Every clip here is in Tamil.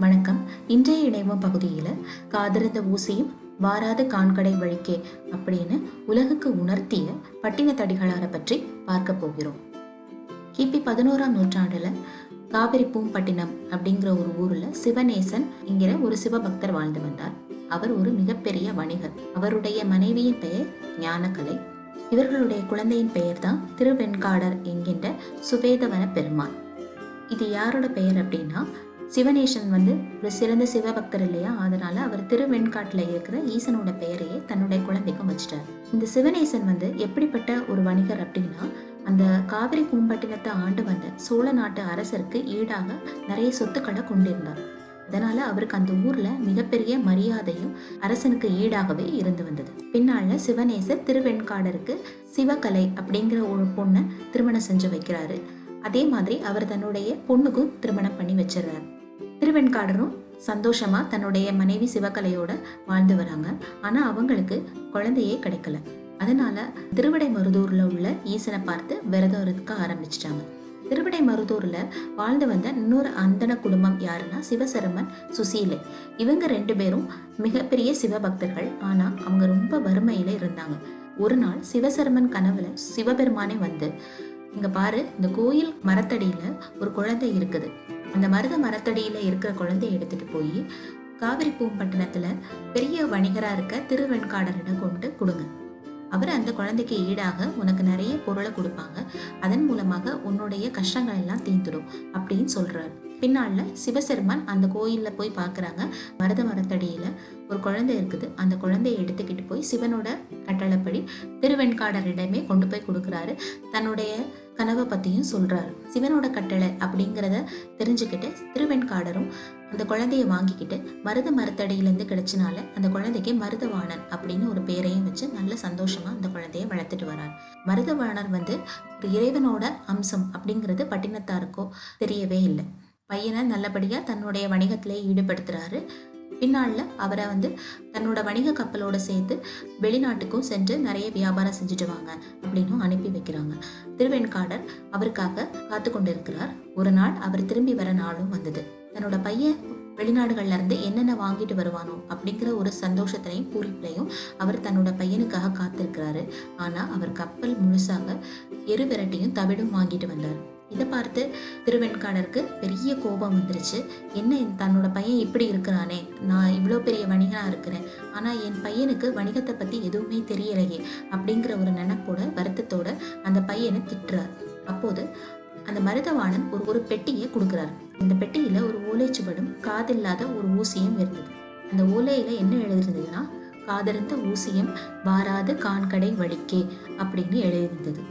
வணக்கம். இன்றைய இணைவும் பகுதியில் காதிருந்த ஊசியும் வாராது காண்கடை வழிக்கே அப்படின்னு உலகுக்கு உணர்த்திய பட்டினத்தடிகளாரை பற்றி பார்க்க போகிறோம். கிபி 11ஆம் நூற்றாண்டுல காவிரி பூம்பட்டினம் அப்படிங்கிற ஒரு ஊர்ல சிவநேசன் என்கிற ஒரு சிவபக்தர் வாழ்ந்து வந்தார். அவர் ஒரு மிகப்பெரிய வணிகர். அவருடைய மனைவியின் பெயர் ஞானக்கலை. இவர்களுடைய குழந்தையின் பெயர் தான் திருவெண்காடர் என்கின்ற சுவேதவன பெருமாள். இது யாரோட பெயர் அப்படின்னா, சிவநேசன் ஒரு சிறந்த சிவபக்தர் இல்லையா, அதனால அவர் திருவெண்காட்டில் இருக்கிற ஈசனோட பெயரையே தன்னுடைய குழந்தைக்கும் வச்சிட்டார். இந்த சிவநேசன் எப்படிப்பட்ட ஒரு வணிகர் அப்படின்னா, அந்த காவிரி பூம்பட்டினத்தை ஆண்டு வந்த சோழ நாட்டு அரசருக்கு ஈடாக நிறைய சொத்துக்களை கொண்டிருந்தார். அதனால அவருக்கு அந்த ஊர்ல மிகப்பெரிய மரியாதையும் அரசனுக்கு ஈடாகவே இருந்து வந்தது. பின்னால சிவநேசர் திருவெண்காடருக்கு சிவகலை அப்படிங்கிற ஒரு பொண்ணை திருமணம் செஞ்சு வைக்கிறாரு. அதே மாதிரி அவர் தன்னுடைய பொண்ணுக்கும் திருமணம் பண்ணி வச்சிடறாரு. திருவெண்காடரும் சந்தோஷமா தன்னுடைய மனைவி சிவகலையோட வாழ்ந்து வராங்க. ஆனா அவங்களுக்கு குழந்தையே கிடைக்கல. அதனால திருவிடைமருதூர்ல உள்ள ஈசனை பார்த்து விரதம் இருக்க ஆரம்பிச்சிட்டாங்க. திருவிடைமருதூர்ல வாழ்ந்து வந்த இன்னொரு அந்தன குடும்பம் யாருன்னா சிவசரமன், சுசீலை. இவங்க 2 பேரும் மிகப்பெரிய சிவபக்தர்கள். ஆனா அவங்க ரொம்ப வறுமையில இருந்தாங்க. ஒரு நாள் சிவசரமன் கனவுல சிவபெருமானே இங்க பாரு, இந்த கோயில் மரத்தடியில ஒரு குழந்தை இருக்குது. அந்த மரத்தடியில இருக்கிற குழந்தைய எடுத்துட்டு போய் காவிரி பூம்பட்டினத்துல பெரிய வணிகரா இருக்க திருவெண்காடரிடம் கொண்டு கொடுங்க. அவர் அந்த குழந்தைக்கு ஈடாக உனக்கு நிறைய பொருளை கொடுப்பாங்க. அதன் மூலமாக உன்னுடைய கஷ்டங்கள் எல்லாம் தீர்ந்துடும் அப்படின்னு சொல்றாரு. பின்னால சிவசெருமான் அந்த கோயில்ல போய் பாக்குறாங்க. மரத்தடியில ஒரு குழந்தை இருக்குது. அந்த குழந்தைய எடுத்துக்கிட்டு போய் சிவனோட கட்டளைப்படி திருவெண்காடரிடமே கொண்டு போய் கொடுக்குறாரு. தன்னுடைய கனவை பத்தியும் சொல்றாரு. சிவனோட கட்டளை அப்படிங்கிறத தெரிஞ்சுக்கிட்டு திருவெண்காடரும் அந்த குழந்தைய வாங்கிக்கிட்டு மரத்தடியிலேருந்து கிடைச்சனால அந்த குழந்தைக்கு மருதவாணன் அப்படின்னு ஒரு பேரையும் வச்சு நல்ல சந்தோஷமா அந்த குழந்தைய வளர்த்துட்டு வரார். மருதவாணர் ஒரு இறைவனோட அம்சம் அப்படிங்கிறது பட்டினத்தாருக்கோ தெரியவே இல்லை. பையனை நல்லபடியா தன்னுடைய வணிகத்திலே ஈடுபடுத்துறாரு. பின்னால அவரை தன்னோட வணிக கப்பலோட சேர்த்து வெளிநாட்டுக்கும் சென்று நிறைய வியாபாரம் செஞ்சுட்டு வாங்க அப்படின்னு அனுப்பி வைக்கிறாங்க. திருவெண்காடர் அவருக்காக காத்து கொண்டு இருக்கிறார். ஒரு நாள் அவர் திரும்பி வர நாளும் வந்தது. தன்னோட பையன் வெளிநாடுகள்ல இருந்து என்னென்ன வாங்கிட்டு வருவானோ அப்படிங்கிற ஒரு சந்தோஷத்திலையும் பூரிப்பிலையும் அவர் தன்னோட பையனுக்காக காத்திருக்கிறாரு. ஆனா அவர் கப்பல் முழுசாக எருவிரட்டியும் தவிடும் வாங்கிட்டு வந்தார். இதை பார்த்து திருவெண்காடருக்கு பெரிய கோபம் வந்துருச்சு. என்ன தன்னோட பையன் இப்படி இருக்கிறானே, நான் இவ்வளோ பெரிய வணிகனா இருக்கிறேன், ஆனா என் பையனுக்கு வணிகத்தை பத்தி எதுவுமே தெரியலையே அப்படிங்கிற ஒரு நினைப்போட வருத்தத்தோட அந்த பையனை திட்டுறார். அப்போது அந்த மருதவாணன் ஒரு பெட்டியை கொடுக்குறாரு. இந்த பெட்டியில ஒரு ஓலைச்சுவடும் காதில்லாத ஒரு ஊசியும் இருந்தது. அந்த ஓலையில என்ன எழுதிருந்ததுன்னா, காதிருந்த ஊசியும் வாராது காண்கடை வழிக்கே அப்படின்னு எழுதியிருந்தது.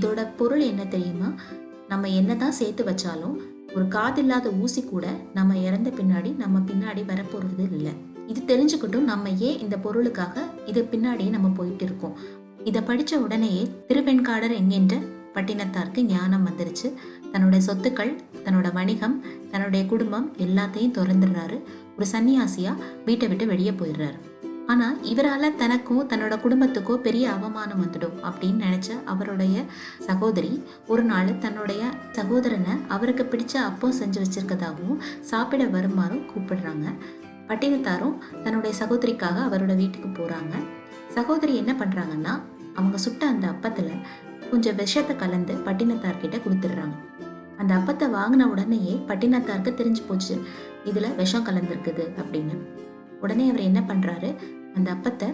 இதோட பொருள் என்ன தெரியுமா? நம்ம என்னதான் சேர்த்து வச்சாலும் ஒரு காதில்லாத ஊசி கூட நம்ம இறந்த பின்னாடி நம்ம பின்னாடி வரப்போறது இல்லை. இது தெரிஞ்சுக்கிட்டும் நம்ம ஏன் இந்த பொருளுக்காக இது பின்னாடியே நம்ம போயிட்டு இருக்கோம். இதை படிச்ச உடனேயே திருவெண்காடர் என்கின்ற பட்டினத்தாருக்கு ஞானம் வந்துருச்சு. தன்னுடைய சொத்துக்கள், தன்னோட வணிகம், தன்னுடைய குடும்பம் எல்லாத்தையும் திறந்துடுறாரு. ஒரு சன்னியாசியா வீட்டை விட்டு வெளியே போயிடுறாரு. ஆனா இவரால தனக்கும் தன்னோட குடும்பத்துக்கோ பெரிய அவமானம் வந்துடும் அப்படின்னு நினைச்ச அவருடைய சகோதரி ஒரு நாள் தன்னுடைய சகோதரனை அவருக்கு பிடிச்ச அப்பம் செஞ்சு வச்சிருக்கதாகவும் சாப்பிட வருமாறும் கூப்பிடுறாங்க. பட்டினத்தாரும் தன்னுடைய சகோதரிக்காக அவரோட வீட்டுக்கு போறாங்க. சகோதரி என்ன பண்றாங்கன்னா, அவங்க சுட்ட அந்த அப்பத்துல கொஞ்சம் விஷத்தை கலந்து பட்டினத்தார்கிட்ட கொடுத்துடுறாங்க. அந்த அப்பத்தை வாங்கின உடனேயே பட்டினத்தாருக்கு தெரிஞ்சு போச்சு இதுல விஷம் கலந்துருக்குது அப்படின்னு. உடனே அவர் என்ன பண்றாரு, அந்த அப்பத்தை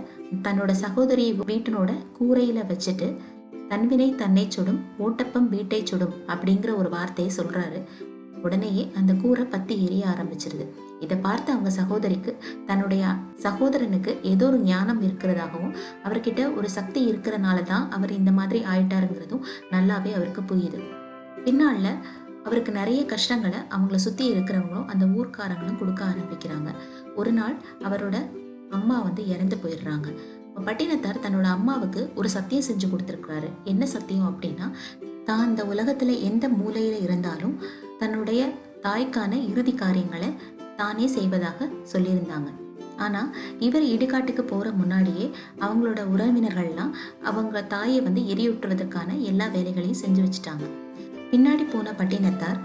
தன்னோட சகோதரி வீட்டினோட கூரையில வச்சுட்டு தன்வினை தன்னை சுடும், ஓட்டப்பம் வீட்டை சுடும் அப்படிங்கிற ஒரு வார்த்தையை சொல்றாரு. உடனேயே அந்த கூரை பத்தி எரிய ஆரம்பிச்சிருது. இதை பார்த்து அவங்க சகோதரிக்கு தன்னுடைய சகோதரனுக்கு ஏதோ ஒரு ஞானம் இருக்கிறதாகவும் அவர்கிட்ட ஒரு சக்தி இருக்கிறனாலதான் அவர் இந்த மாதிரி ஆயிட்டாருங்கிறதும் நல்லாவே அவருக்கு புரியுது. பின்னால அவருக்கு நிறைய கஷ்டங்களை அவங்கள சுத்தி இருக்கிறவங்களும் அந்த ஊர்க்காரங்களும் கொடுக்க ஆரம்பிக்கிறாங்க. ஒரு நாள் அவரோட அம்மா இறந்து போயிடுறாங்க. பட்டினத்தார் தன்னோட அம்மாவுக்கு ஒரு சத்தியம் செஞ்சு கொடுத்துருக்காரு. என்ன சத்தியம் அப்படின்னா, தான் இந்த உலகத்துல எந்த மூலையில இருந்தாலும் தன்னுடைய தாய்க்கான இறுதி காரியங்களை தானே செய்வதாக சொல்லியிருந்தாங்க. ஆனா இவர் இடுகாட்டுக்கு போற முன்னாடியே அவங்களோட உறவினர்கள்லாம் அவங்க தாயை எரியூட்டுவதற்கான எல்லா வேலைகளையும் செஞ்சு வச்சுட்டாங்க. பின்னாடி போன பட்டினத்தார்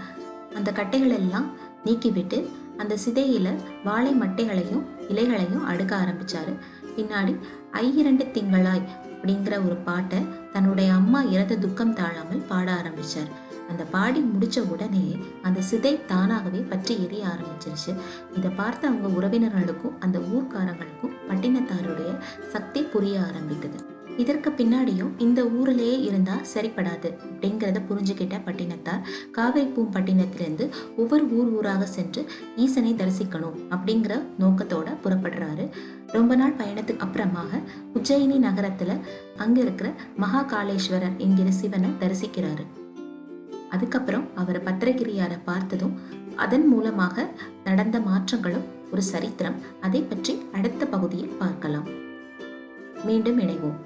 அந்த கட்டைகள் எல்லாம் நீக்கிவிட்டு அந்த சிதையில வாழை மட்டைகளையும் இலைகளையும் அடுக்க ஆரம்பிச்சாரு. பின்னாடி ஐயிரண்டு திங்களாய் அப்படிங்கிற ஒரு பாட்டை தன்னுடைய அம்மா இறந்த துக்கம் தாழாமல் பாட ஆரம்பிச்சார். அந்த பாடி முடிச்ச உடனே அந்த சிதை தானாகவே பற்றி எரிய ஆரம்பிச்சிருச்சு. இதை பார்த்த அவங்க உறவினர்களுக்கும் அந்த ஊர்க்காரங்களுக்கும் பட்டினத்தாருடைய சக்தி புரிய ஆரம்பிக்குது. இதற்கு பின்னாடியும் இந்த ஊரிலேயே இருந்தா சரிப்படாது அப்படிங்கிறத புரிஞ்சுக்கிட்ட பட்டினத்தார் காவிரிப்பூம்பட்டினத்திலிருந்து ஒவ்வொரு ஊராக சென்று ஈசனை தரிசிக்கணும் அப்படிங்கிற நோக்கத்தோட புறப்படுறாரு. ரொம்ப நாள் பயணத்துக்கு அப்புறமாக உஜ்ஜயினி நகரத்துல அங்க இருக்கிற மகாகாளேஸ்வரர் என்கிற சிவனை தரிசிக்கிறாரு. அதுக்கப்புறம் அவர் பத்திரகிரியாரை பார்த்ததும் அதன் மூலமாக நடந்த மாற்றங்களும் ஒரு சரித்திரம். அதை பற்றி அடுத்த பகுதியில் பார்க்கலாம். மீண்டும் இணைவோம்.